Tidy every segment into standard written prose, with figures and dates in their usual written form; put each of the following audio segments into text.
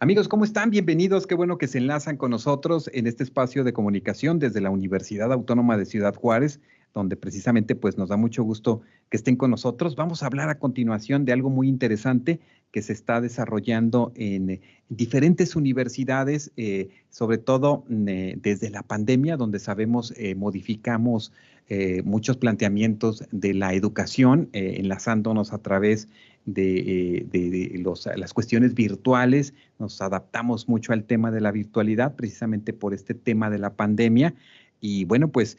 Amigos, ¿cómo están? Bienvenidos. Qué bueno que se enlazan con nosotros en este espacio de comunicación desde la Universidad Autónoma de Ciudad Juárez, donde precisamente pues nos da mucho gusto que estén con nosotros. Vamos a hablar a continuación de algo muy interesante que se está desarrollando en diferentes universidades, sobre todo desde la pandemia, donde sabemos modificamos muchos planteamientos de la educación, enlazándonos a través de las cuestiones virtuales. Nos adaptamos mucho al tema de la virtualidad, precisamente por este tema de la pandemia. Y bueno, pues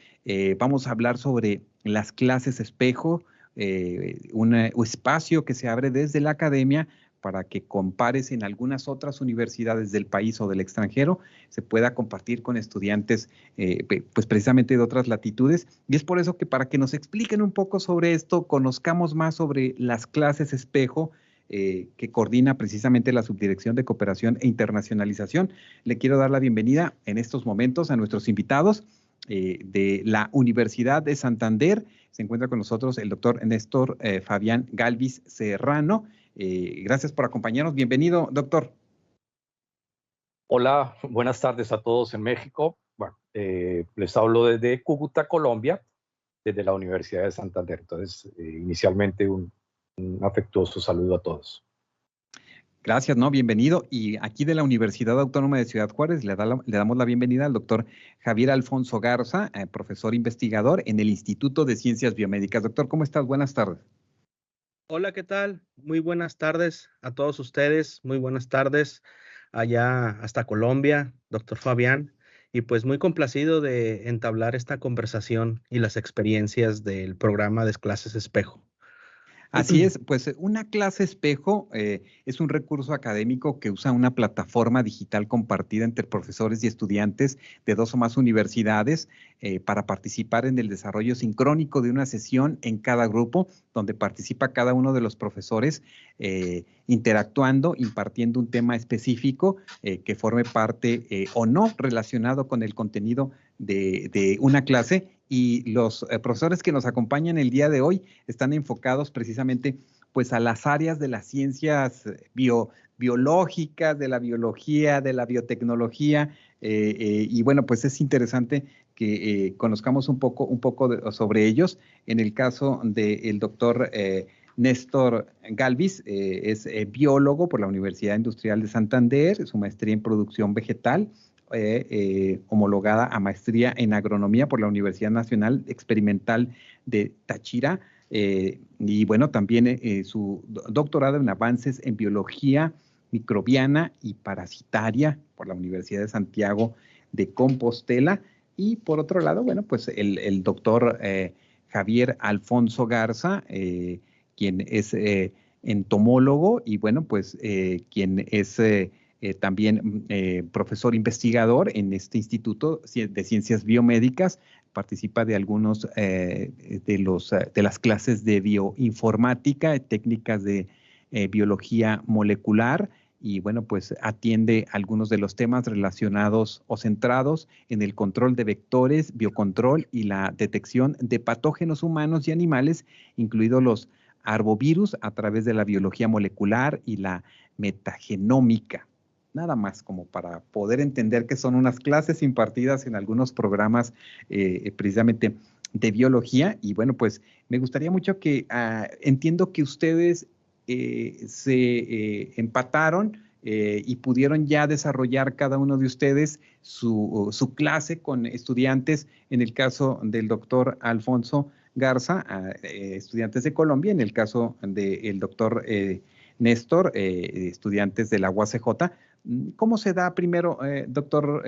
vamos a hablar sobre las clases espejo, un espacio que se abre desde la academia para que compares en algunas otras universidades del país o del extranjero, se pueda compartir con estudiantes pues precisamente de otras latitudes. Y es por eso que para que nos expliquen un poco sobre esto, conozcamos más sobre las clases espejo, que coordina precisamente la Subdirección de Cooperación e Internacionalización. Le quiero dar la bienvenida en estos momentos a nuestros invitados de la Universidad de Santander. Se encuentra con nosotros el doctor Néstor Fabián Galvis Serrano. Gracias por acompañarnos. Bienvenido, doctor. Hola, buenas tardes a todos en México. Bueno, les hablo desde Cúcuta, Colombia, desde la Universidad de Santander. Entonces, inicialmente un afectuoso saludo a todos. Gracias, ¿no? Bienvenido. Y aquí de la Universidad Autónoma de Ciudad Juárez le damos la bienvenida al doctor Javier Alfonso Garza, profesor investigador en el Instituto de Ciencias Biomédicas. Doctor, ¿cómo estás? Buenas tardes. Hola, ¿qué tal? Muy buenas tardes a todos ustedes. Muy buenas tardes allá hasta Colombia, doctor Fabián. Y pues muy complacido de entablar esta conversación y las experiencias del programa de clases espejo. Así es, pues una clase espejo es un recurso académico que usa una plataforma digital compartida entre profesores y estudiantes de dos o más universidades para participar en el desarrollo sincrónico de una sesión en cada grupo, donde participa cada uno de los profesores interactuando, impartiendo un tema específico que forme parte o no relacionado con el contenido de una clase. Y los profesores que nos acompañan el día de hoy están enfocados precisamente pues a las áreas de las ciencias biológicas, de la biología, de la biotecnología, y bueno, pues es interesante que conozcamos un poco sobre ellos. En el caso del doctor Néstor Galvis, es biólogo por la Universidad Industrial de Santander, su maestría en producción vegetal, homologada a maestría en agronomía por la Universidad Nacional Experimental de Táchira, y bueno, también su doctorado en avances en biología microbiana y parasitaria por la Universidad de Santiago de Compostela. Y por otro lado, bueno, pues el doctor Javier Alfonso Garza, quien es entomólogo y bueno, pues quien es también profesor investigador en este Instituto de Ciencias Biomédicas, participa de algunos de las clases de bioinformática, técnicas de biología molecular, y bueno, pues atiende algunos de los temas relacionados o centrados en el control de vectores, biocontrol y la detección de patógenos humanos y animales, incluidos los arbovirus, a través de la biología molecular y la metagenómica. Nada más como para poder entender que son unas clases impartidas en algunos programas precisamente de biología. Y bueno, pues me gustaría mucho que entiendo que ustedes se empataron y pudieron ya desarrollar cada uno de ustedes su clase con estudiantes, en el caso del doctor Alfonso Garza, estudiantes de Colombia, en el caso del doctor Néstor, estudiantes de la UACJ. ¿Cómo se da primero, doctor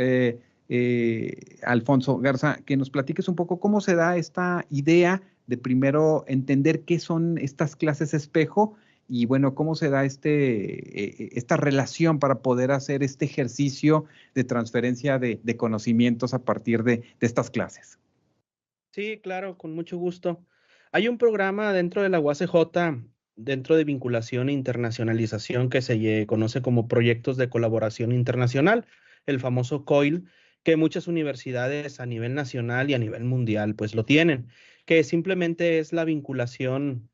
Alfonso Garza, que nos platiques un poco cómo se da esta idea de primero entender qué son estas clases espejo y bueno, cómo se da esta relación para poder hacer este ejercicio de transferencia de conocimientos a partir de estas clases? Sí, claro, con mucho gusto. Hay un programa dentro de la UACJ, dentro de vinculación e internacionalización, que se conoce como Proyectos de Colaboración Internacional, el famoso COIL, que muchas universidades a nivel nacional y a nivel mundial pues lo tienen, que simplemente es la vinculación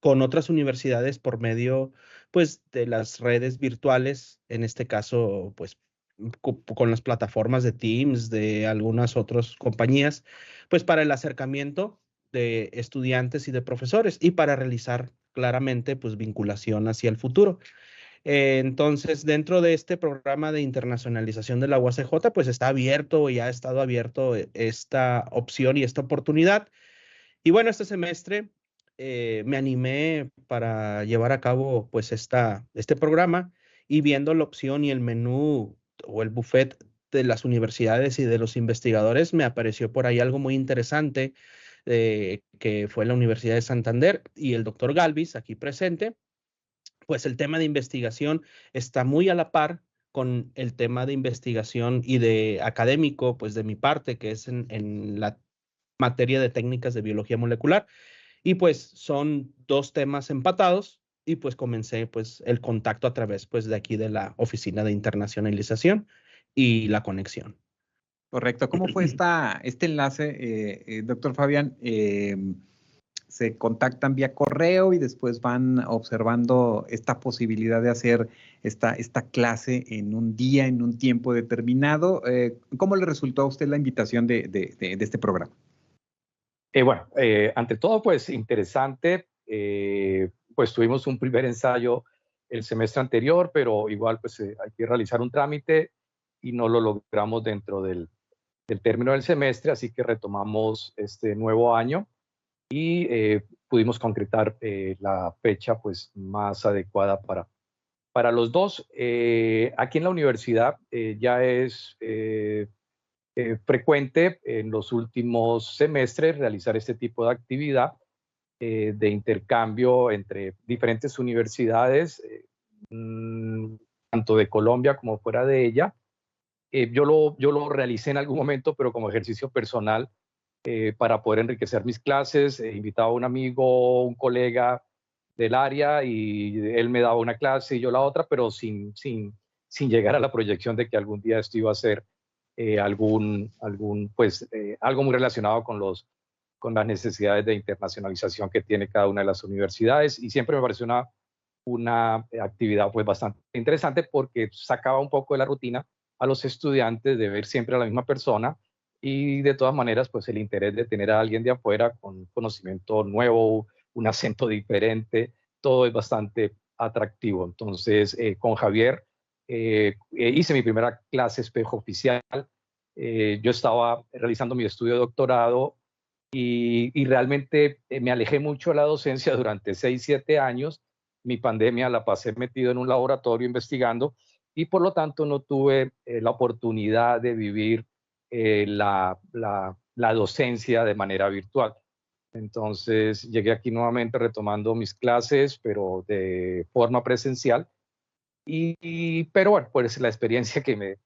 con otras universidades por medio pues de las redes virtuales, en este caso, pues con las plataformas de Teams, de algunas otras compañías, pues para el acercamiento de estudiantes y de profesores y para realizar claramente pues vinculación hacia el futuro. Entonces, dentro de este programa de internacionalización de la UACJ, pues está abierto y ha estado abierto esta opción y esta oportunidad. Y bueno, este semestre me animé para llevar a cabo pues este programa y viendo la opción y el menú o el buffet de las universidades y de los investigadores, me apareció por ahí algo muy interesante que fue la Universidad de Santander y el doctor Galvis, aquí presente. Pues el tema de investigación está muy a la par con el tema de investigación y de académico, pues de mi parte, que es en la materia de técnicas de biología molecular. Y pues son dos temas empatados y pues comencé pues el contacto a través pues de aquí de la Oficina de Internacionalización y la conexión. Correcto. ¿Cómo fue este enlace, doctor Fabián? ¿Se contactan vía correo y después van observando esta posibilidad de hacer esta clase en un día, en un tiempo determinado? ¿Cómo le resultó a usted la invitación de este programa? Bueno, ante todo, pues interesante. Pues tuvimos un primer ensayo el semestre anterior, pero igual pues hay que realizar un trámite y no lo logramos dentro del término del semestre, así que retomamos este nuevo año y pudimos concretar la fecha pues más adecuada para los dos. Aquí en la universidad ya es frecuente en los últimos semestres realizar este tipo de actividad de intercambio entre diferentes universidades, tanto de Colombia como fuera de ella. Yo lo realicé en algún momento, pero como ejercicio personal, para poder enriquecer mis clases. Invitaba a un amigo, un colega del área y él me daba una clase y yo la otra, pero sin llegar a la proyección de que algún día esto iba a ser algo muy relacionado con las necesidades de internacionalización que tiene cada una de las universidades. Y siempre me pareció una actividad pues bastante interesante porque sacaba un poco de la rutina a los estudiantes de ver siempre a la misma persona y de todas maneras pues el interés de tener a alguien de afuera con conocimiento nuevo, un acento diferente, todo es bastante atractivo. Entonces con Javier hice mi primera clase espejo oficial. Yo estaba realizando mi estudio de doctorado y realmente me alejé mucho de la docencia durante 6, 7 años. Mi pandemia la pasé metido en un laboratorio investigando y por lo tanto no tuve la oportunidad de vivir la docencia de manera virtual. Entonces llegué aquí nuevamente retomando mis clases, pero de forma presencial. Pero bueno, pues la experiencia que me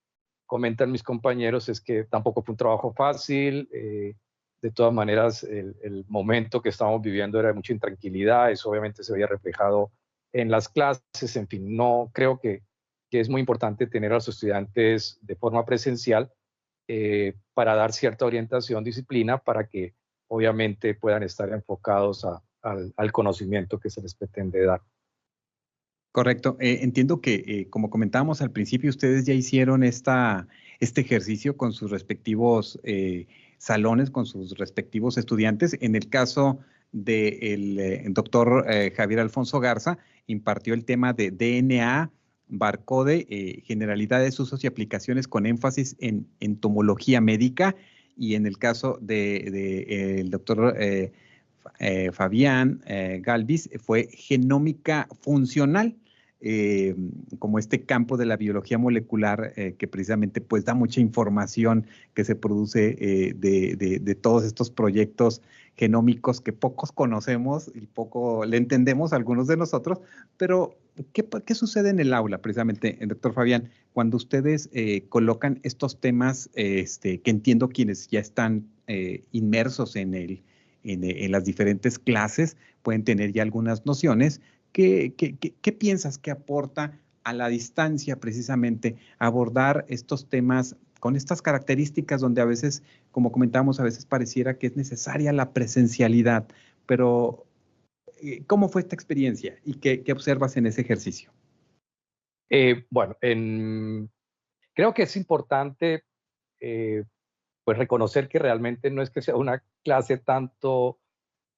comentan mis compañeros es que tampoco fue un trabajo fácil. De todas maneras, el momento que estábamos viviendo era de mucha intranquilidad. Eso obviamente se veía reflejado en las clases. En fin, no creo que es muy importante tener a los estudiantes de forma presencial para dar cierta orientación, disciplina, para que obviamente puedan estar enfocados al conocimiento que se les pretende dar. Correcto. Entiendo que, como comentábamos al principio, ustedes ya hicieron este ejercicio con sus respectivos salones, con sus respectivos estudiantes. En el caso del doctor Javier Alfonso Garza, impartió el tema de DNA, Barcode, generalidades, usos y aplicaciones con énfasis en entomología médica. Y en el caso del doctor Fabián Galvis, fue genómica funcional. Como este campo de la biología molecular que precisamente pues da mucha información que se produce de todos estos proyectos genómicos que pocos conocemos y poco le entendemos a algunos de nosotros, pero ¿qué sucede en el aula precisamente, doctor Fabián, cuando ustedes colocan estos temas que entiendo quienes ya están inmersos en las diferentes clases pueden tener ya algunas nociones? ¿Qué piensas que aporta a la distancia precisamente abordar estos temas con estas características donde a veces, como comentábamos, a veces pareciera que es necesaria la presencialidad, pero ¿cómo fue esta experiencia y qué observas en ese ejercicio? Bueno, creo que es importante pues reconocer que realmente no es que sea una clase tanto,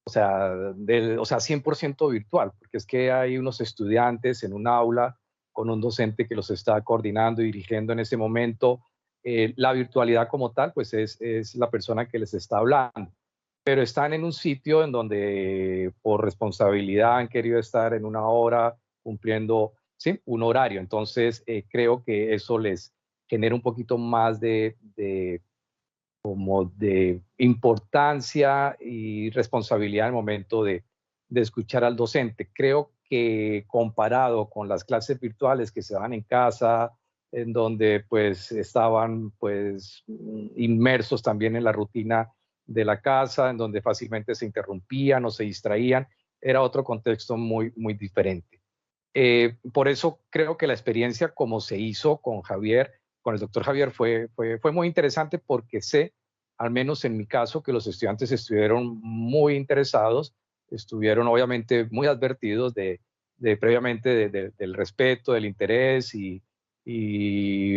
o sea, 100% virtual, porque es que hay unos estudiantes en un aula con un docente que los está coordinando y dirigiendo en ese momento. La virtualidad como tal, pues es la persona que les está hablando, pero están en un sitio en donde por responsabilidad han querido estar en una hora cumpliendo, ¿sí?, un horario. Entonces, creo que eso les genera un poquito más como de importancia y responsabilidad en el momento de escuchar al docente. Creo que comparado con las clases virtuales que se dan en casa, en donde pues estaban pues inmersos también en la rutina de la casa, en donde fácilmente se interrumpían o se distraían, era otro contexto muy, muy diferente. Por eso creo que la experiencia como se hizo con Javier, con el doctor Javier, fue muy interesante porque sé, al menos en mi caso, que los estudiantes estuvieron muy interesados, estuvieron obviamente muy advertidos previamente del respeto, del interés y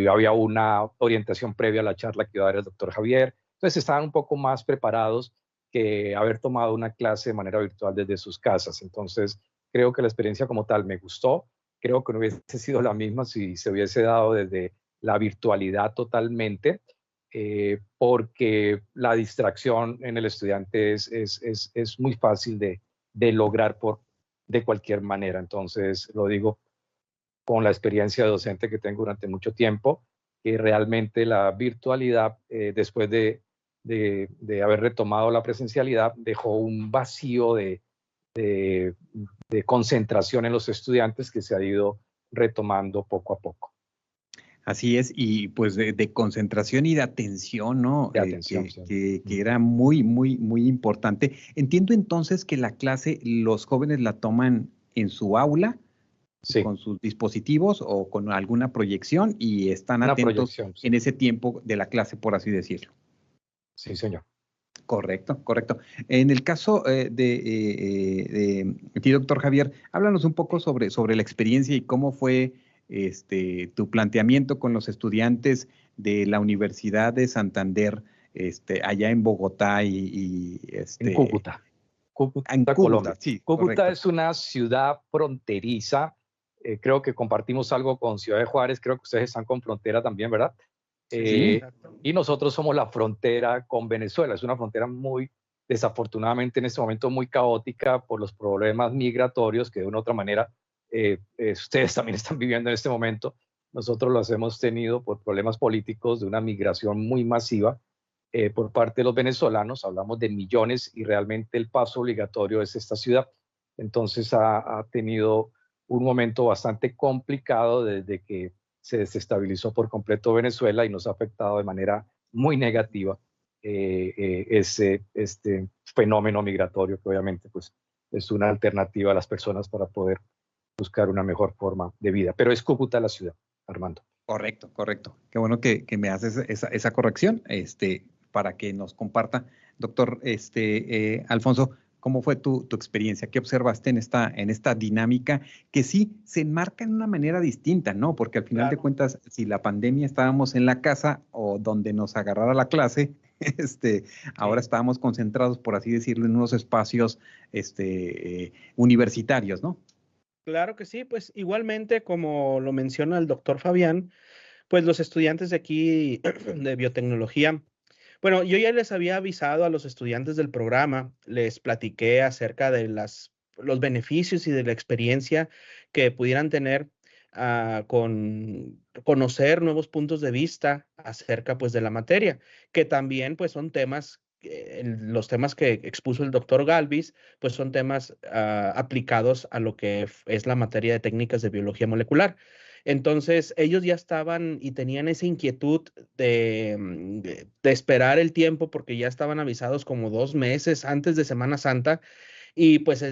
había una orientación previa a la charla que iba a dar el doctor Javier. Entonces estaban un poco más preparados que haber tomado una clase de manera virtual desde sus casas. Entonces, creo que la experiencia como tal me gustó. Creo que no hubiese sido la misma si se hubiese dado desde la virtualidad totalmente, porque la distracción en el estudiante es muy fácil de lograr de cualquier manera. Entonces, lo digo con la experiencia de docente que tengo durante mucho tiempo, que realmente la virtualidad, después de haber retomado la presencialidad, dejó un vacío de concentración en los estudiantes que se ha ido retomando poco a poco. Así es, y pues de concentración y de atención, ¿no? De atención, Que, sí. que era muy, muy, muy importante. Entiendo entonces que la clase, los jóvenes la toman en su aula, Sí, con sus dispositivos o con alguna proyección y están una atentos proyección, sí. en ese tiempo de la clase, por así decirlo. Sí, señor. Correcto, correcto. En el caso de ti, doctor Javier, háblanos un poco sobre la experiencia y cómo fue tu planteamiento con los estudiantes de la Universidad de Santander, allá en Bogotá En Cúcuta. en Cúcuta, Cúcuta, Colombia. sí, Cúcuta correcto. es una ciudad fronteriza. Creo que compartimos algo con Ciudad de Juárez. Creo que ustedes están con frontera también, ¿verdad? Sí, Exacto. Y nosotros somos la frontera con Venezuela. Es una frontera muy, desafortunadamente en este momento, muy caótica por los problemas migratorios que de una u otra manera ustedes también están viviendo en este momento. Nosotros los hemos tenido por problemas políticos de una migración muy masiva por parte de los venezolanos. Hablamos de millones y realmente el paso obligatorio es esta ciudad. Entonces ha tenido un momento bastante complicado desde que se desestabilizó por completo Venezuela y nos ha afectado de manera muy negativa este fenómeno migratorio que obviamente pues, es una alternativa a las personas para poder buscar una mejor forma de vida. Pero es Cúcuta la ciudad, Armando. correcto, correcto. Qué bueno que me haces esa corrección, para que nos comparta, doctor, Alfonso, ¿cómo fue tu experiencia? ¿Qué observaste en esta dinámica que sí se enmarca en una manera distinta, ¿no? Porque al final de Claro. cuentas, si la pandemia estábamos en la casa o donde nos agarrara la clase, ahora estábamos concentrados, por así decirlo, en unos espacios, universitarios, ¿no? Claro que sí, pues igualmente como lo menciona el doctor Fabián, pues los estudiantes de aquí de biotecnología, bueno, yo ya les había avisado a los estudiantes del programa, les platiqué acerca de los beneficios y de la experiencia que pudieran tener con conocer nuevos puntos de vista acerca pues de la materia, que también pues son temas, los temas que expuso el doctor Galvis, pues son temas aplicados a lo que es la materia de técnicas de biología molecular. Entonces, ellos ya estaban y tenían esa inquietud de esperar el tiempo porque ya estaban avisados como 2 meses antes de Semana Santa y pues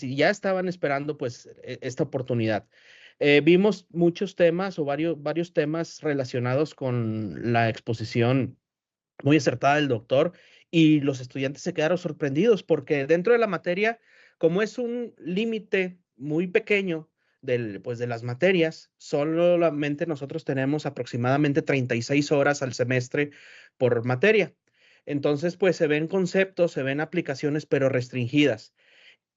ya estaban esperando pues esta oportunidad. Vimos muchos temas o varios temas relacionados con la exposición muy acertada del doctor y los estudiantes se quedaron sorprendidos porque dentro de la materia como es un límite muy pequeño pues de las materias, solamente nosotros tenemos aproximadamente 36 horas al semestre por materia. Entonces, pues se ven conceptos, se ven aplicaciones, pero restringidas.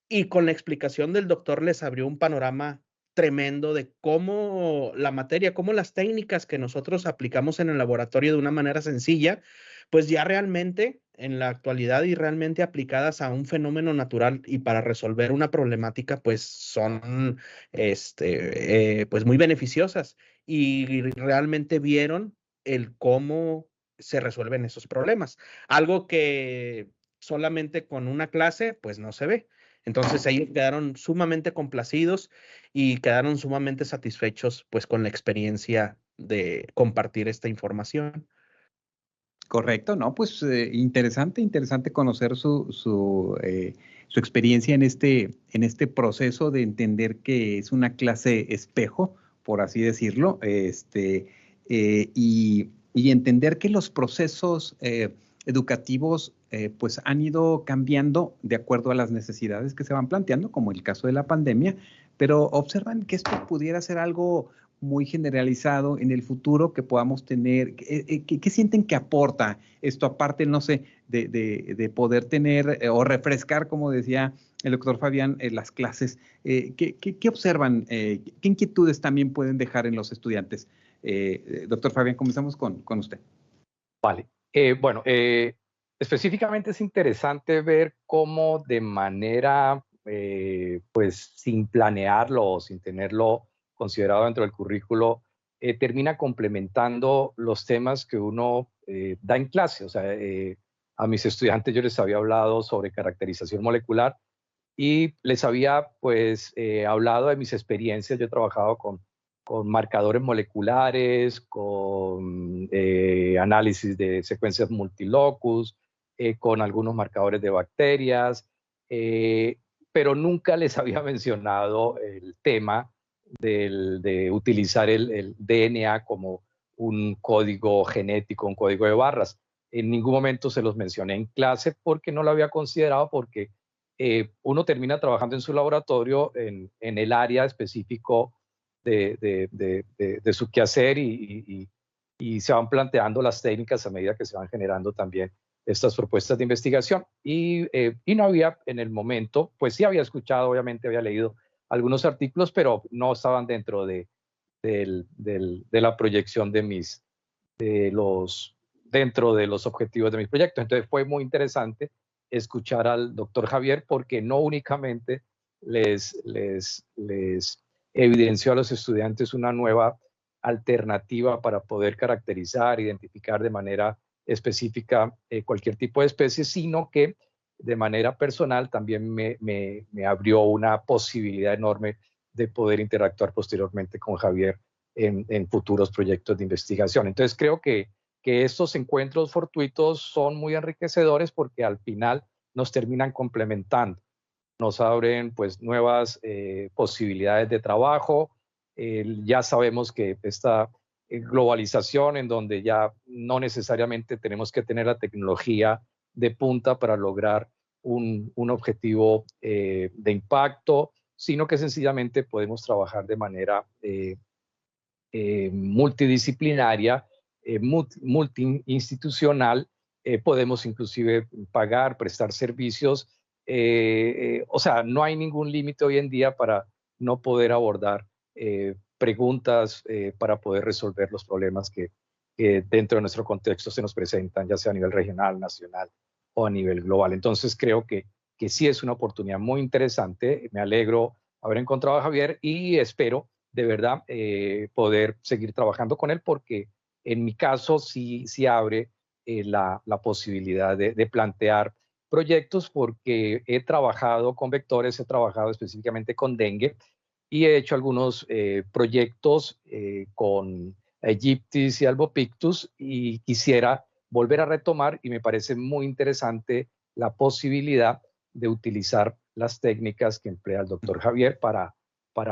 Y con la explicación del doctor les abrió un panorama tremendo de cómo la materia, cómo las técnicas que nosotros aplicamos en el laboratorio de una manera sencilla, pues ya realmente en la actualidad y realmente aplicadas a un fenómeno natural y para resolver una problemática, pues son pues muy beneficiosas y realmente vieron el cómo se resuelven esos problemas. Algo que solamente con una clase, pues no se ve. Entonces ellos quedaron sumamente complacidos y quedaron sumamente satisfechos pues con la experiencia de compartir esta información. Correcto, ¿no? Pues interesante conocer su experiencia en este proceso de entender que es una clase espejo, por así decirlo, y entender que los procesos educativos pues han ido cambiando de acuerdo a las necesidades que se van planteando, como el caso de la pandemia, pero observan que esto pudiera ser algo muy generalizado en el futuro que podamos tener. ¿Qué sienten que aporta esto, aparte, no sé, de poder tener o refrescar, como decía el doctor Fabián, las clases? ¿Qué observan? ¿Qué inquietudes también pueden dejar en los estudiantes? Doctor Fabián, comenzamos con usted. Vale. Bueno, específicamente es interesante ver cómo de manera, pues sin planearlo o sin tenerlo considerado dentro del currículo, termina complementando los temas que uno da en clase. O sea, a mis estudiantes yo les había hablado sobre caracterización molecular y les había pues hablado de mis experiencias. Yo he trabajado con marcadores moleculares, con análisis de secuencias multilocus, con algunos marcadores de bacterias, pero nunca les había mencionado el tema de utilizar el DNA como un código genético, un código de barras. En ningún momento se los mencioné en clase porque no lo había considerado, porque uno termina trabajando en su laboratorio en el área específico de su quehacer y se van planteando las técnicas a medida que se van generando también estas propuestas de investigación. Y no había en el momento, pues sí había escuchado, obviamente había leído algunos artículos, pero no estaban dentro de la proyección dentro de los objetivos de mis proyectos. Entonces fue muy interesante escuchar al doctor Javier, porque no únicamente les evidenció a los estudiantes una nueva alternativa para poder caracterizar, identificar de manera específica cualquier tipo de especie, sino que de manera personal también me abrió una posibilidad enorme de poder interactuar posteriormente con Javier en futuros proyectos de investigación. Entonces creo que estos encuentros fortuitos son muy enriquecedores, porque al final nos terminan complementando, nos abren pues nuevas posibilidades de trabajo. Ya sabemos que esta globalización, en donde ya no necesariamente tenemos que tener la tecnología de punta para lograr un objetivo de impacto, sino que sencillamente podemos trabajar de manera multidisciplinaria, multiinstitucional. Podemos inclusive pagar, prestar servicios. O sea, no hay ningún límite hoy en día para no poder abordar preguntas para poder resolver los problemas que dentro de nuestro contexto se nos presentan, ya sea a nivel regional, nacional o a nivel global. Entonces creo que sí es una oportunidad muy interesante. Me alegro haber encontrado a Javier y espero de verdad poder seguir trabajando con él, porque en mi caso sí abre la posibilidad de plantear proyectos, porque he trabajado con vectores, he trabajado específicamente con dengue y he hecho algunos proyectos con Aegyptis y Albopictus, y quisiera volver a retomar, y me parece muy interesante la posibilidad de utilizar las técnicas que emplea el doctor Javier para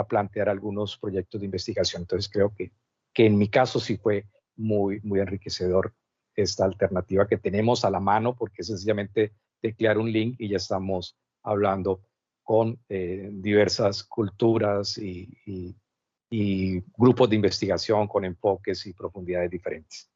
plantear algunos proyectos de investigación. Entonces creo que en mi caso sí fue muy enriquecedor esta alternativa que tenemos a la mano, porque es sencillamente teclear un link y ya estamos hablando con diversas culturas y grupos de investigación con enfoques y profundidades diferentes.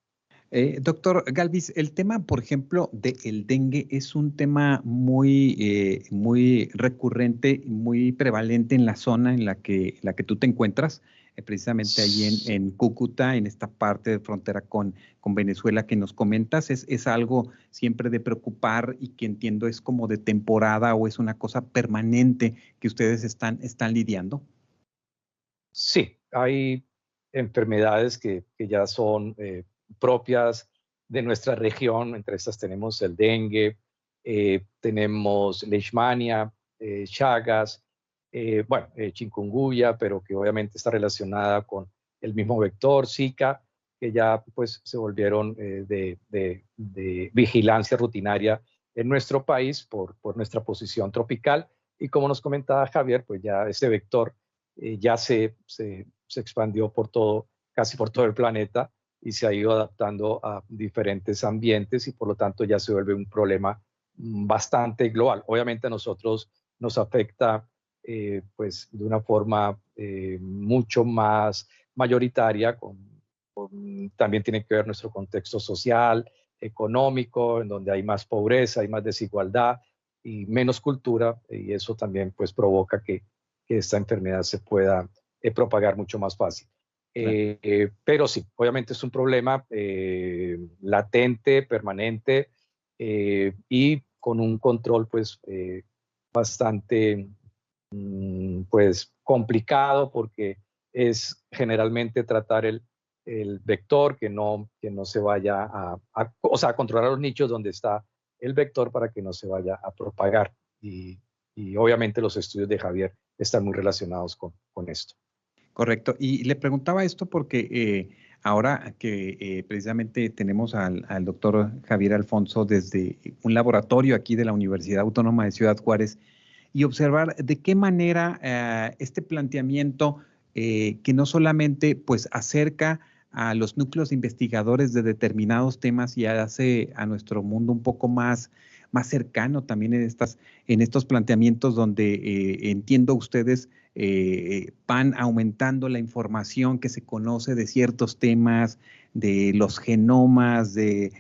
Doctor Galvis, el tema, por ejemplo, del dengue es un tema muy recurrente, muy prevalente en la zona en la que tú te encuentras, precisamente ahí en Cúcuta, en esta parte de frontera con Venezuela que nos comentas. ¿Es algo siempre de preocupar y que entiendo es como de temporada o es una cosa permanente que ustedes están lidiando? Sí, hay enfermedades que ya son propias de nuestra región. Entre estas tenemos el dengue, tenemos leishmania, chagas, chikungunya, pero que obviamente está relacionada con el mismo vector, Zika, que ya pues se volvieron de vigilancia rutinaria en nuestro país por nuestra posición tropical. Y como nos comentaba Javier, pues ya este vector ya se expandió casi por todo el planeta y se ha ido adaptando a diferentes ambientes y por lo tanto ya se vuelve un problema bastante global. Obviamente a nosotros nos afecta pues de una forma mucho más mayoritaria, también tiene que ver nuestro contexto social, económico, en donde hay más pobreza, hay más desigualdad y menos cultura, y eso también pues provoca que esta enfermedad se pueda propagar mucho más fácil. Claro. Pero sí, obviamente es un problema latente, permanente y con un control pues bastante pues complicado, porque es generalmente tratar el vector, que no se vaya o sea, controlar los nichos donde está el vector para que no se vaya a propagar. Y obviamente los estudios de Javier están muy relacionados con esto. Correcto. Y le preguntaba esto porque ahora que precisamente tenemos al doctor Javier Alfonso desde un laboratorio aquí de la Universidad Autónoma de Ciudad Juárez, y observar de qué manera este planteamiento que no solamente pues acerca a los núcleos investigadores de determinados temas y hace a nuestro mundo un poco más cercano también en estos planteamientos donde entiendo ustedes van aumentando la información que se conoce de ciertos temas, de los genomas, de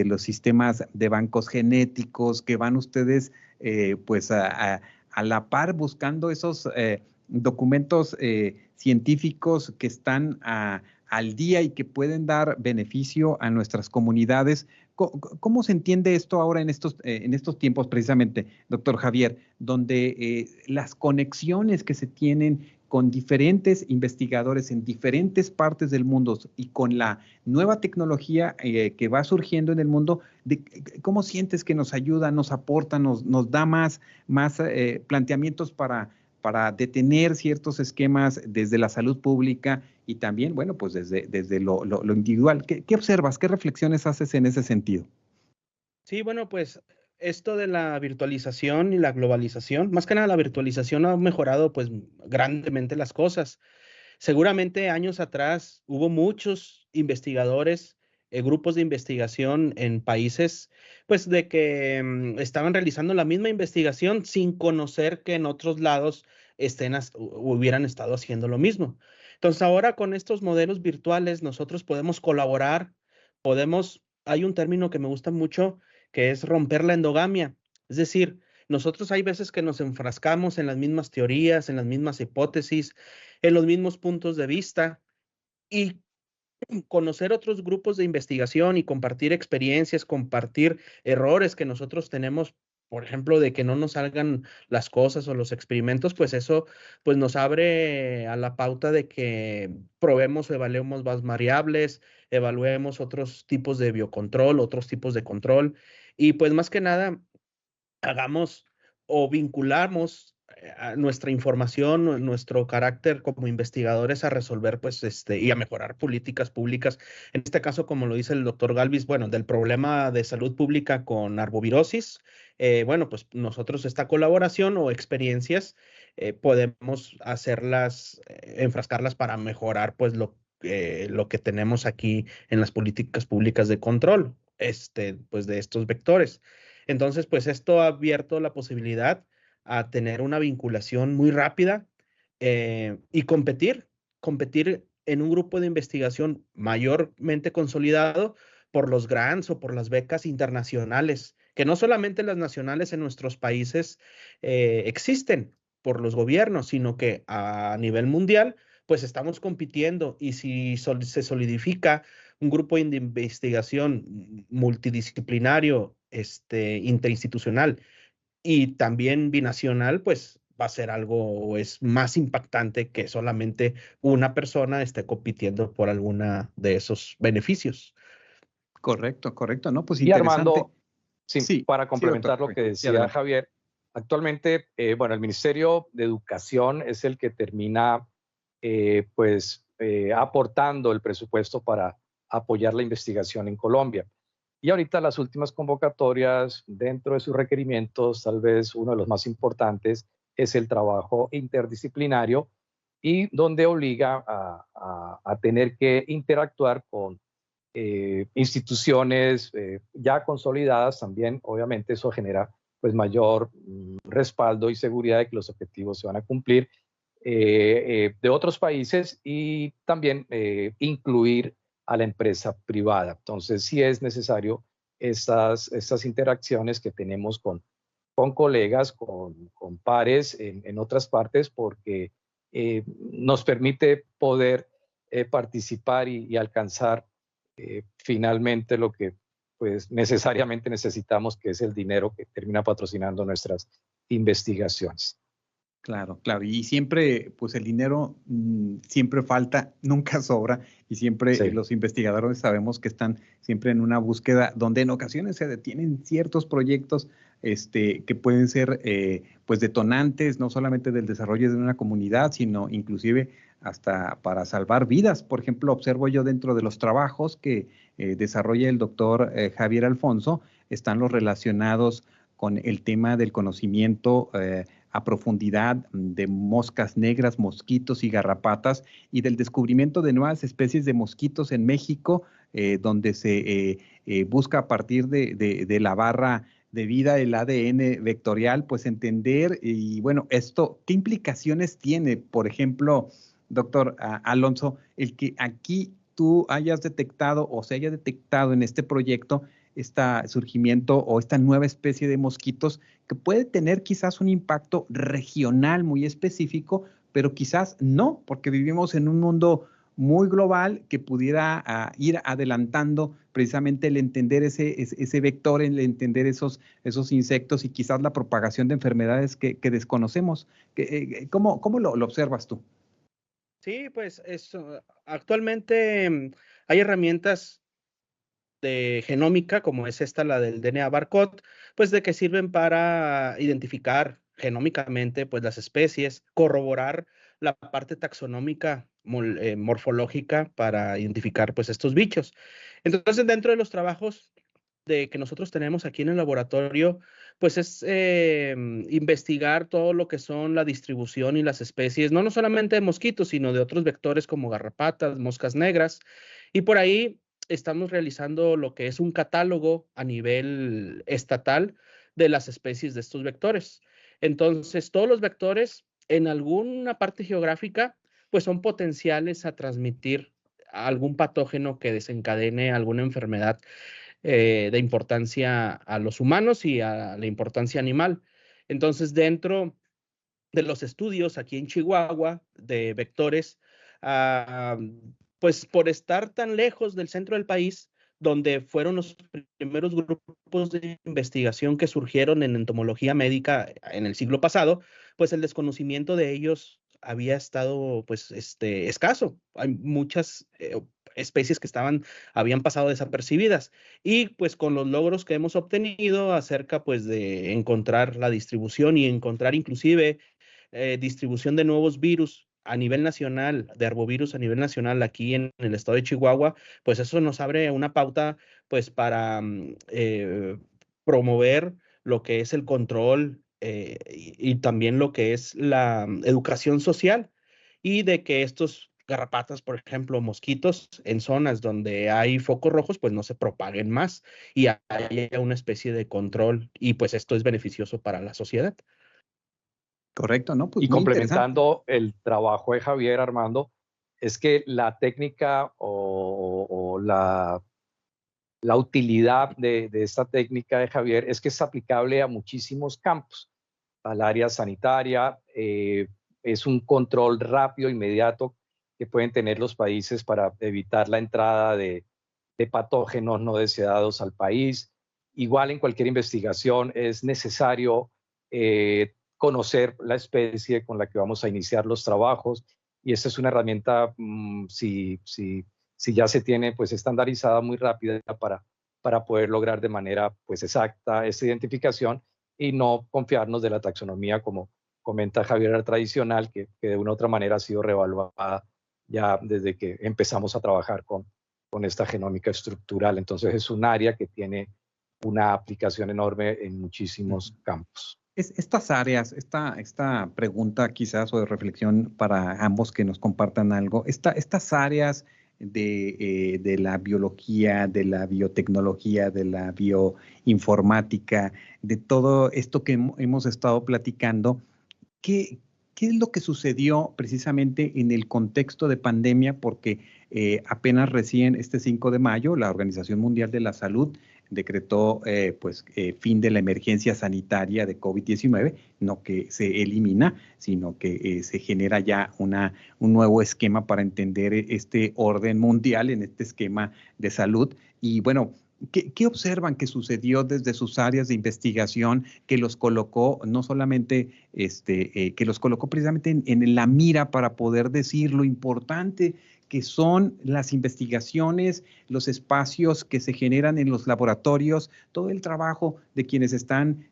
los sistemas de bancos genéticos, que van ustedes pues a la par buscando esos documentos científicos que están al día y que pueden dar beneficio a nuestras comunidades. ¿Cómo se entiende esto ahora en estos tiempos precisamente, doctor Javier, donde las conexiones que se tienen con diferentes investigadores en diferentes partes del mundo y con la nueva tecnología que va surgiendo en el mundo, ¿cómo sientes que nos ayuda, nos aporta, nos da más planteamientos para detener ciertos esquemas desde la salud pública y también, bueno, pues desde lo individual? ¿Qué observas? ¿Qué reflexiones haces en ese sentido? Sí, bueno, pues esto de la virtualización y la globalización, más que nada la virtualización ha mejorado pues grandemente las cosas. Seguramente años atrás hubo muchos investigadores, grupos de investigación en países, pues de que estaban realizando la misma investigación sin conocer que en otros lados hubieran estado haciendo lo mismo. Entonces ahora con estos modelos virtuales nosotros podemos colaborar, hay un término que me gusta mucho que es romper la endogamia. Es decir, nosotros hay veces que nos enfrascamos en las mismas teorías, en las mismas hipótesis, en los mismos puntos de vista, y conocer otros grupos de investigación y compartir experiencias, compartir errores que nosotros tenemos, por ejemplo, de que no nos salgan las cosas o los experimentos, pues eso pues nos abre a la pauta de que probemos o evaluemos más variables, evaluemos otros tipos de biocontrol, otros tipos de control, y pues más que nada hagamos o vinculamos a nuestra información, nuestro carácter como investigadores a resolver, pues, y a mejorar políticas públicas. En este caso, como lo dice el doctor Galvis, bueno, del problema de salud pública con arbovirosis, bueno, pues nosotros esta colaboración o experiencias podemos hacerlas, enfrascarlas para mejorar, pues, lo que tenemos aquí en las políticas públicas de control, pues, de estos vectores. Entonces, pues esto ha abierto la posibilidad a tener una vinculación muy rápida y competir en un grupo de investigación mayormente consolidado por los grants o por las becas internacionales, que no solamente las nacionales en nuestros países existen por los gobiernos, sino que a nivel mundial, pues estamos compitiendo y si se solidifica un grupo de investigación multidisciplinario, interinstitucional y también binacional, pues va a ser algo, es más impactante que solamente una persona esté compitiendo por alguna de esos beneficios. Correcto, correcto, ¿no? Pues Y interesante. Armando, sí, Sí, para sí, doctor. complementar lo que Sí, decía adelante. Javier, actualmente, bueno, el Ministerio de Educación es el que termina, aportando el presupuesto para apoyar la investigación en Colombia. Y ahorita las últimas convocatorias, dentro de sus requerimientos, tal vez uno de los más importantes es el trabajo interdisciplinario y donde obliga a tener que interactuar con instituciones ya consolidadas también. Obviamente eso genera pues mayor respaldo y seguridad de que los objetivos se van a cumplir de otros países y también incluir a la empresa privada. Entonces sí es necesario estas interacciones que tenemos con colegas, con pares en otras partes, porque nos permite poder participar y alcanzar finalmente lo que pues necesariamente necesitamos, que es el dinero que termina patrocinando nuestras investigaciones. Claro, claro. Y siempre, pues el dinero siempre falta, nunca sobra, y siempre Sí. los investigadores sabemos que están siempre en una búsqueda donde en ocasiones se detienen ciertos proyectos que pueden ser pues detonantes, no solamente del desarrollo de una comunidad, sino inclusive hasta para salvar vidas. Por ejemplo, observo yo dentro de los trabajos que desarrolla el doctor Javier Alfonso, están los relacionados con el tema del conocimiento a profundidad de moscas negras, mosquitos y garrapatas, y del descubrimiento de nuevas especies de mosquitos en México, donde se busca a partir de la barra de vida, el ADN vectorial, pues entender, y bueno, esto, ¿qué implicaciones tiene? Por ejemplo, doctor Alonso, el que aquí tú hayas detectado o se haya detectado en este proyecto este surgimiento o esta nueva especie de mosquitos que puede tener quizás un impacto regional muy específico, pero quizás no, porque vivimos en un mundo muy global que pudiera ir adelantando precisamente el entender ese vector, el entender esos insectos y quizás la propagación de enfermedades que desconocemos. ¿Cómo lo observas tú? Sí, pues actualmente hay herramientas de genómica, como es esta, la del DNA Barcode, pues de que sirven para identificar genómicamente pues las especies, corroborar la parte taxonómica, morfológica para identificar pues estos bichos. Entonces, dentro de los trabajos que nosotros tenemos aquí en el laboratorio, pues es investigar todo lo que son la distribución y las especies, no solamente de mosquitos, sino de otros vectores como garrapatas, moscas negras, y por ahí estamos realizando lo que es un catálogo a nivel estatal de las especies de estos vectores. Entonces, todos los vectores en alguna parte geográfica, pues son potenciales a transmitir algún patógeno que desencadene alguna enfermedad de importancia a los humanos y a la importancia animal. Entonces, dentro de los estudios aquí en Chihuahua de vectores, uh, pues por estar tan lejos del centro del país, donde fueron los primeros grupos de investigación que surgieron en entomología médica en el siglo pasado, pues el desconocimiento de ellos había estado pues escaso. Hay muchas especies que habían pasado desapercibidas y pues con los logros que hemos obtenido acerca pues de encontrar la distribución y encontrar inclusive distribución de nuevos virus a nivel nacional, de arbovirus a nivel nacional aquí en el estado de Chihuahua, pues eso nos abre una pauta pues para promover lo que es el control y también lo que es la educación social y de que estos garrapatas, por ejemplo, mosquitos en zonas donde hay focos rojos, pues no se propaguen más y haya una especie de control y pues esto es beneficioso para la sociedad. Correcto, ¿no? Pues Y muy interesante. complementando el trabajo de Javier, Armando, es que la técnica o la utilidad de esta técnica de Javier es que es aplicable a muchísimos campos, al área sanitaria, es un control rápido, inmediato que pueden tener los países para evitar la entrada de patógenos no deseados al país. Igual en cualquier investigación es necesario conocer la especie con la que vamos a iniciar los trabajos, y esta es una herramienta, si ya se tiene pues estandarizada, muy rápida para poder lograr de manera pues exacta esta identificación y no confiarnos de la taxonomía, como comenta Javier, tradicional, que de una u otra manera ha sido reevaluada ya desde que empezamos a trabajar con esta genómica estructural. Entonces es un área que tiene una aplicación enorme en muchísimos campos. Estas áreas, esta pregunta quizás o de reflexión para ambos que nos compartan algo, estas áreas de la biología, de la biotecnología, de la bioinformática, de todo esto que hemos estado platicando, ¿qué es lo que sucedió precisamente en el contexto de pandemia? Porque apenas recién este 5 de mayo la Organización Mundial de la Salud decretó fin de la emergencia sanitaria de COVID-19, no que se elimina, sino que se genera ya un nuevo esquema para entender este orden mundial en este esquema de salud. Y bueno, ¿qué observan que sucedió desde sus áreas de investigación que los colocó, no solamente que los colocó precisamente en la mira para poder decir lo importante que son las investigaciones, los espacios que se generan en los laboratorios, todo el trabajo de quienes están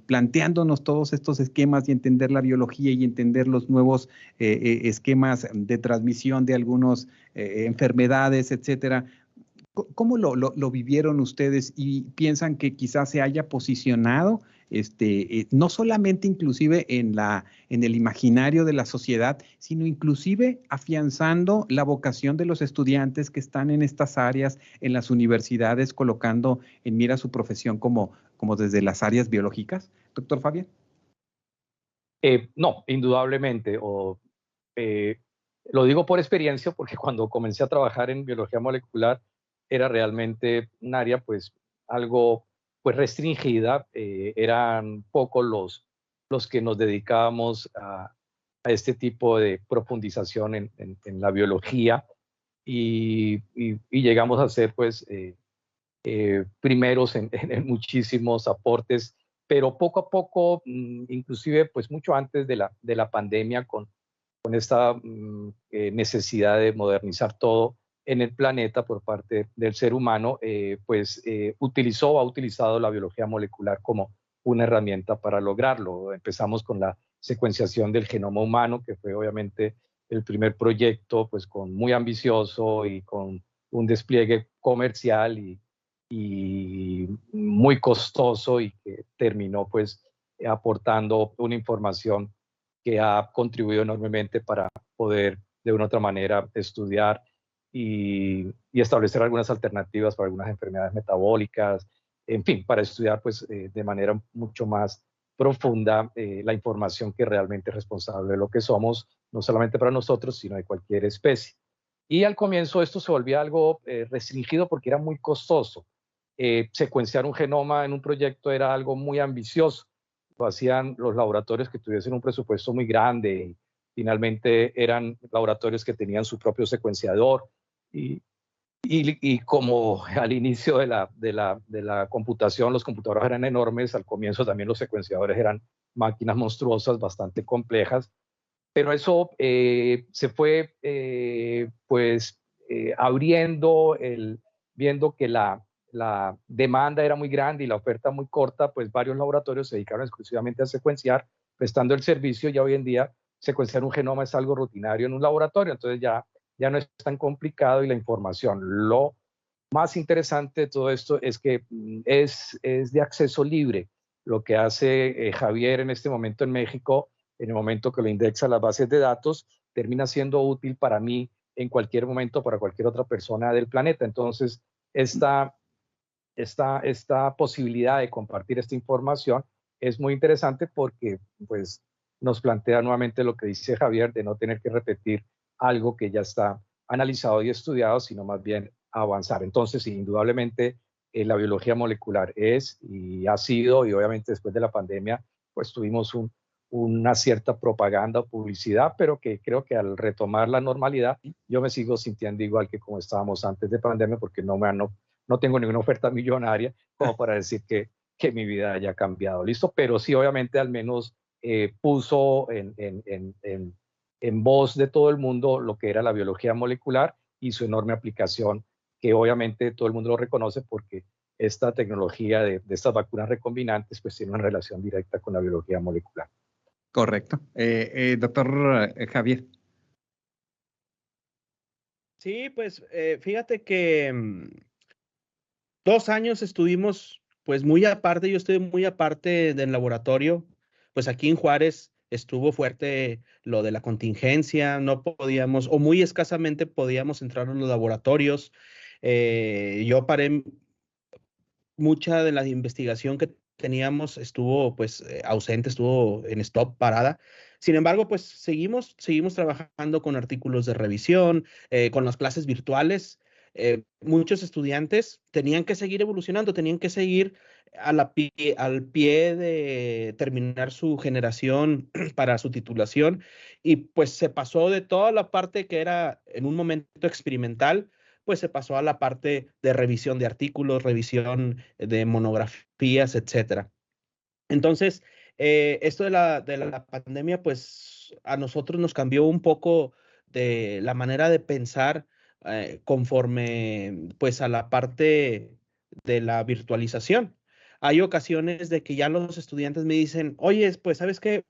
planteándonos todos estos esquemas y entender la biología y entender los nuevos esquemas de transmisión de algunas enfermedades, etcétera? ¿Cómo lo vivieron ustedes y piensan que quizás se haya posicionado no solamente inclusive en el imaginario de la sociedad, sino inclusive afianzando la vocación de los estudiantes que están en estas áreas, en las universidades, colocando en mira su profesión como desde las áreas biológicas? Doctor Fabián. No, indudablemente. Lo digo por experiencia, porque cuando comencé a trabajar en biología molecular era realmente un área pues algo pues restringida. Eran pocos los que nos dedicábamos a este tipo de profundización en la biología, y llegamos a ser pues primeros en muchísimos aportes, pero poco a poco, inclusive pues mucho antes de la pandemia, con esta necesidad de modernizar todo en el planeta por parte del ser humano, ha utilizado la biología molecular como una herramienta para lograrlo. Empezamos con la secuenciación del genoma humano, que fue obviamente el primer proyecto pues muy ambicioso y con un despliegue comercial y muy costoso, y que terminó pues aportando una información que ha contribuido enormemente para poder de una u otra manera estudiar y establecer algunas alternativas para algunas enfermedades metabólicas, en fin, para estudiar pues de manera mucho más profunda la información que realmente es responsable de lo que somos, no solamente para nosotros, sino de cualquier especie. Y al comienzo esto se volvía algo restringido porque era muy costoso. Secuenciar un genoma en un proyecto era algo muy ambicioso. Lo hacían los laboratorios que tuviesen un presupuesto muy grande, y finalmente eran laboratorios que tenían su propio secuenciador, y como al inicio de la computación los computadores eran enormes, al comienzo también los secuenciadores eran máquinas monstruosas, bastante complejas, pero eso se fue abriendo, viendo que la demanda era muy grande y la oferta muy corta, pues varios laboratorios se dedicaron exclusivamente a secuenciar, prestando el servicio. Ya hoy en día secuenciar un genoma es algo rutinario en un laboratorio, entonces ya no es tan complicado, y la información. Lo más interesante de todo esto es que es de acceso libre. Lo que hace Javier en este momento en México, en el momento que lo indexa a las bases de datos, termina siendo útil para mí en cualquier momento, para cualquier otra persona del planeta. Entonces, esta posibilidad de compartir esta información es muy interesante, porque pues nos plantea nuevamente lo que dice Javier, de no tener que repetir algo que ya está analizado y estudiado, sino más bien avanzar. Entonces, indudablemente, la biología molecular es y ha sido, y obviamente después de la pandemia, pues tuvimos una cierta propaganda o publicidad, pero que creo que al retomar la normalidad, yo me sigo sintiendo igual que como estábamos antes de pandemia, porque no tengo ninguna oferta millonaria como para decir que mi vida haya cambiado, ¿listo? Pero sí, obviamente, al menos puso en voz de todo el mundo lo que era la biología molecular y su enorme aplicación, que obviamente todo el mundo lo reconoce porque esta tecnología de estas vacunas recombinantes pues tiene una relación directa con la biología molecular. Correcto. Doctor Javier. Sí, pues fíjate que 2 años estuvimos pues muy aparte, yo estuve muy aparte del laboratorio, pues aquí en Juárez estuvo fuerte lo de la contingencia, no podíamos, o muy escasamente podíamos entrar a los laboratorios. Yo paré, mucha de la investigación que teníamos estuvo pues ausente, estuvo en stop, parada. Sin embargo, pues seguimos trabajando con artículos de revisión, con las clases virtuales. Muchos estudiantes tenían que seguir evolucionando, tenían que seguir al pie de terminar su generación para su titulación y pues se pasó de toda la parte que era en un momento experimental, pues se pasó a la parte de revisión de artículos, revisión de monografías, etcétera. Entonces, esto de la pandemia, pues a nosotros nos cambió un poco de la manera de pensar conforme pues a la parte de la virtualización. Hay ocasiones de que ya los estudiantes me dicen, oye, pues ¿sabes qué?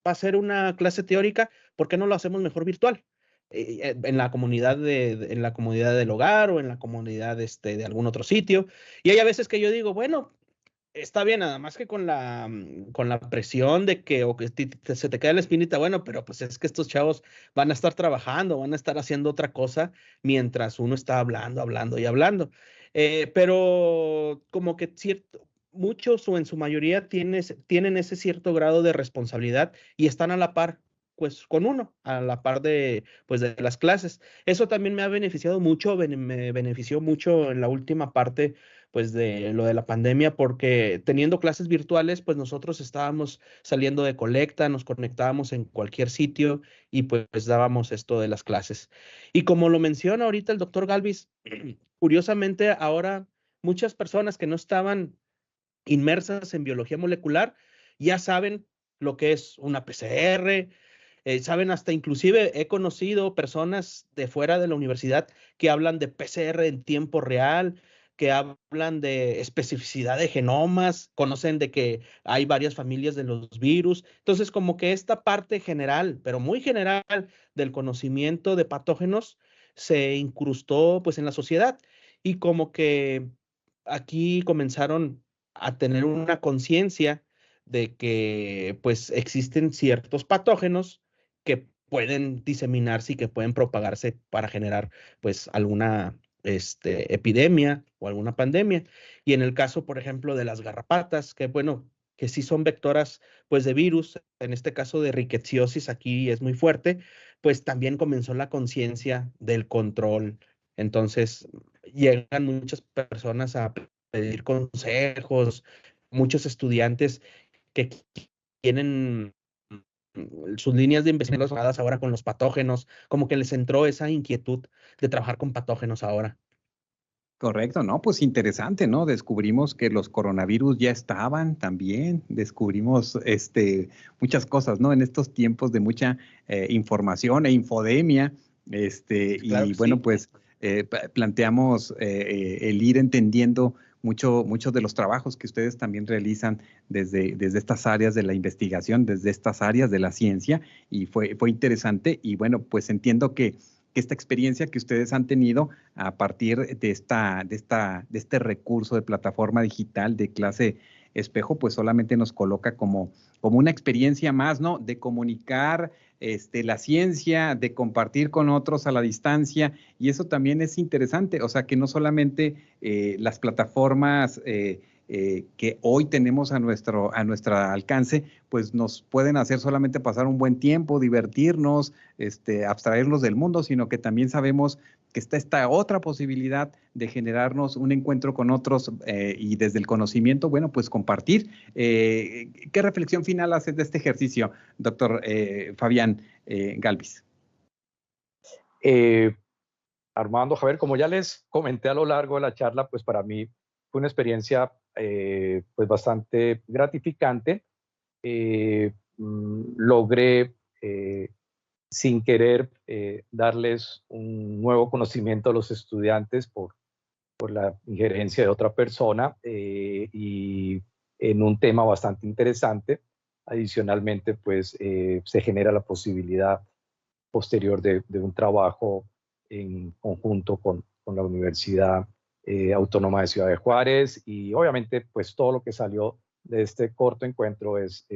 Va a ser una clase teórica, ¿por qué no lo hacemos mejor virtual? En la comunidad en la comunidad del hogar o en la comunidad de algún otro sitio. Y hay a veces que yo digo, bueno, está bien, nada más que con la presión de que, o que se te queda la espinita, bueno, pero pues es que estos chavos van a estar trabajando, van a estar haciendo otra cosa mientras uno está hablando, hablando y hablando. Pero como que muchos o en su mayoría tienen ese cierto grado de responsabilidad y están a la par, pues con uno, a la par pues, de las clases. Eso también me ha beneficiado mucho, me benefició mucho en la última parte pues de lo de la pandemia, porque teniendo clases virtuales, pues nosotros estábamos saliendo de colecta, nos conectábamos en cualquier sitio y pues dábamos esto de las clases. Y como lo menciona ahorita el doctor Galvis, curiosamente ahora muchas personas que no estaban inmersas en biología molecular ya saben lo que es una PCR, saben hasta inclusive he conocido personas de fuera de la universidad que hablan de PCR en tiempo real, que hablan de especificidad de genomas, conocen de que hay varias familias de los virus. Entonces, como que esta parte general, pero muy general del conocimiento de patógenos se incrustó pues en la sociedad y como que aquí comenzaron a tener una conciencia de que pues existen ciertos patógenos que pueden diseminarse y que pueden propagarse para generar pues alguna epidemia o alguna pandemia. Y en el caso, por ejemplo, de las garrapatas, que bueno, que sí son vectoras pues de virus, en este caso de rickettsiosis aquí es muy fuerte, pues también comenzó la conciencia del control. Entonces llegan muchas personas a pedir consejos, muchos estudiantes que tienen sus líneas de investigación relacionadas ahora con los patógenos, como que les entró esa inquietud de trabajar con patógenos ahora. Correcto, ¿no? Pues interesante, ¿no? Descubrimos que los coronavirus ya estaban también, descubrimos muchas cosas, ¿no? En estos tiempos de mucha información e infodemia, Claro y que bueno, sí. pues planteamos el ir entendiendo muchos de los trabajos que ustedes también realizan desde estas áreas de la investigación, desde estas áreas de la ciencia, y fue interesante, y bueno, pues entiendo que esta experiencia que ustedes han tenido a partir de este recurso de plataforma digital de clase espejo, pues solamente nos coloca como una experiencia más, ¿no? De comunicar la ciencia, de compartir con otros a la distancia, y eso también es interesante, o sea, que no solamente las plataformas que hoy tenemos a nuestro alcance, pues nos pueden hacer solamente pasar un buen tiempo, divertirnos, abstraernos del mundo, sino que también sabemos que está esta otra posibilidad de generarnos un encuentro con otros y desde el conocimiento, bueno, pues compartir. ¿Qué reflexión final haces de este ejercicio, doctor Fabián Galvis? Armando, Javier, como ya les comenté a lo largo de la charla, pues para mí fue una experiencia pues bastante gratificante. Logré sin querer darles un nuevo conocimiento a los estudiantes por la injerencia de otra persona y en un tema bastante interesante. Adicionalmente, pues se genera la posibilidad posterior de un trabajo en conjunto con la Universidad Autónoma de Ciudad de Juárez y obviamente pues todo lo que salió de este corto encuentro es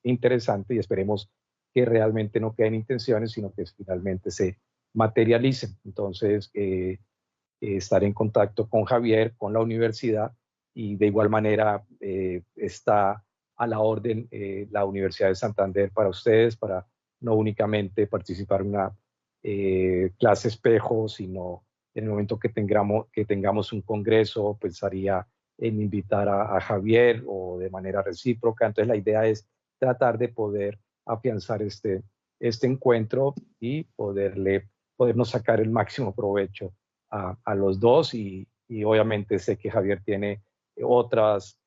interesante y esperemos que realmente no queden intenciones, sino que finalmente se materialicen. Entonces, estar en contacto con Javier, con la universidad y de igual manera está a la orden la Universidad de Santander para ustedes, para no únicamente participar en una clase espejo, sino en el momento que tengamos un congreso, pensaría en invitar a Javier o de manera recíproca. Entonces la idea es tratar de poder afianzar este encuentro y podernos sacar el máximo provecho a los dos y obviamente sé que Javier tiene otras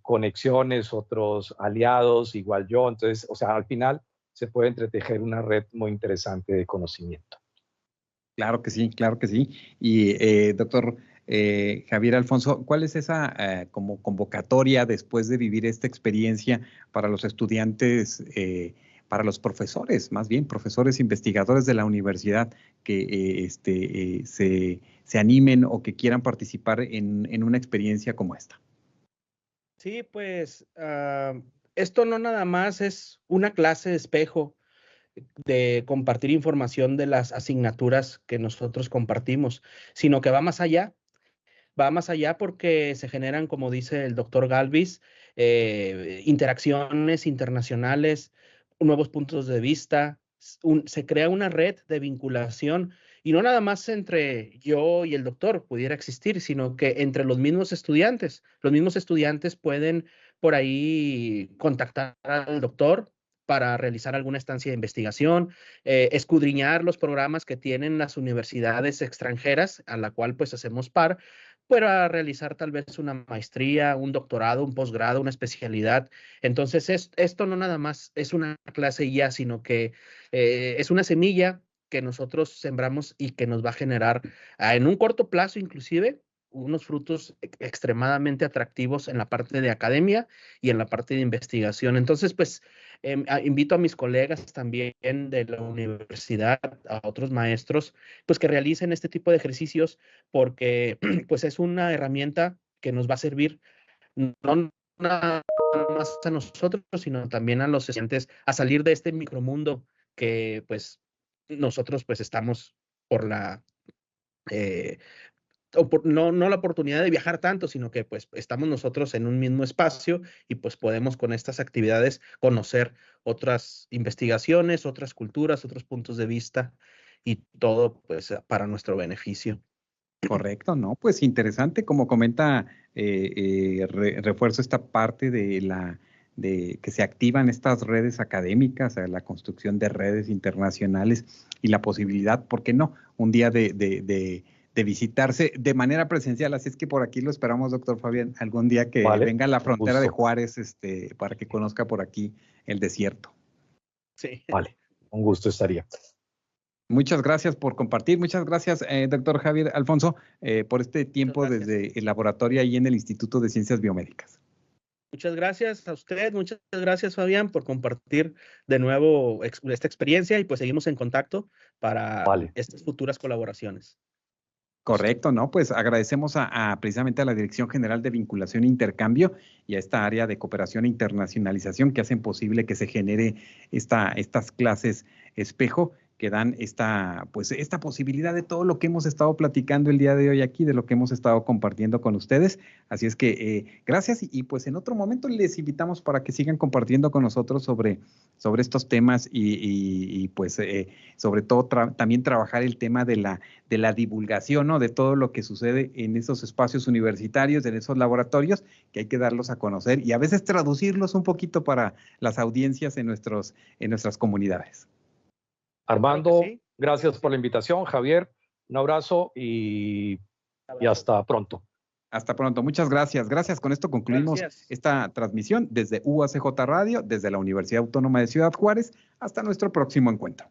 conexiones, otros aliados, igual yo, entonces, o sea, al final se puede entretejer una red muy interesante de conocimiento. Claro que sí, claro que sí. Y doctor Javier Alfonso, ¿cuál es esa como convocatoria después de vivir esta experiencia para los estudiantes, para los profesores, más bien profesores investigadores de la universidad que se animen o que quieran participar en una experiencia como esta? Sí, pues esto no nada más es una clase de espejo de compartir información de las asignaturas que nosotros compartimos, sino que va más allá porque se generan, como dice el doctor Galvis, interacciones internacionales, nuevos puntos de vista, se crea una red de vinculación y no nada más entre yo y el doctor pudiera existir, sino que entre los mismos estudiantes. Los mismos estudiantes pueden por ahí contactar al doctor para realizar alguna estancia de investigación, escudriñar los programas que tienen las universidades extranjeras, a la cual pues hacemos par, para realizar tal vez una maestría, un doctorado, un posgrado, una especialidad. Entonces, esto no nada más es una clase y ya, sino que es una semilla que nosotros sembramos y que nos va a generar en un corto plazo inclusive unos frutos extremadamente atractivos en la parte de academia y en la parte de investigación. Entonces, pues, invito a mis colegas también de la universidad, a otros maestros, pues que realicen este tipo de ejercicios porque pues es una herramienta que nos va a servir no nada más a nosotros, sino también a los estudiantes a salir de este micromundo que pues nosotros pues estamos por la no la oportunidad de viajar tanto, sino que pues estamos nosotros en un mismo espacio y pues podemos con estas actividades conocer otras investigaciones, otras culturas, otros puntos de vista y todo pues para nuestro beneficio. Correcto, ¿no? Pues interesante, como comenta, refuerzo esta parte de que se activan estas redes académicas, la construcción de redes internacionales y la posibilidad, ¿por qué no? Un día de visitarse de manera presencial. Así es que por aquí lo esperamos, doctor Fabián, algún día que venga a la frontera de Juárez, para que conozca por aquí el desierto. Sí. Vale, un gusto estaría. Muchas gracias por compartir. Muchas gracias, doctor Javier Alfonso, por este tiempo desde el laboratorio y en el Instituto de Ciencias Biomédicas. Muchas gracias a usted, muchas gracias, Fabián, por compartir de nuevo esta experiencia y pues seguimos en contacto para estas futuras colaboraciones. Correcto, ¿no? Pues agradecemos precisamente a la Dirección General de Vinculación e Intercambio y a esta área de cooperación e internacionalización que hacen posible que se genere estas clases espejo que dan esta posibilidad de todo lo que hemos estado platicando el día de hoy aquí, de lo que hemos estado compartiendo con ustedes. Así es que gracias y pues en otro momento les invitamos para que sigan compartiendo con nosotros sobre estos temas y pues sobre todo también trabajar el tema de la divulgación, ¿no? De todo lo que sucede en esos espacios universitarios, en esos laboratorios, que hay que darlos a conocer y a veces traducirlos un poquito para las audiencias en nuestras comunidades. Armando, sí. Gracias por la invitación. Javier, un abrazo y hasta pronto. Hasta pronto. Muchas gracias. Gracias. Con esto concluimos esta transmisión desde UACJ Radio, desde la Universidad Autónoma de Ciudad Juárez. Hasta nuestro próximo encuentro.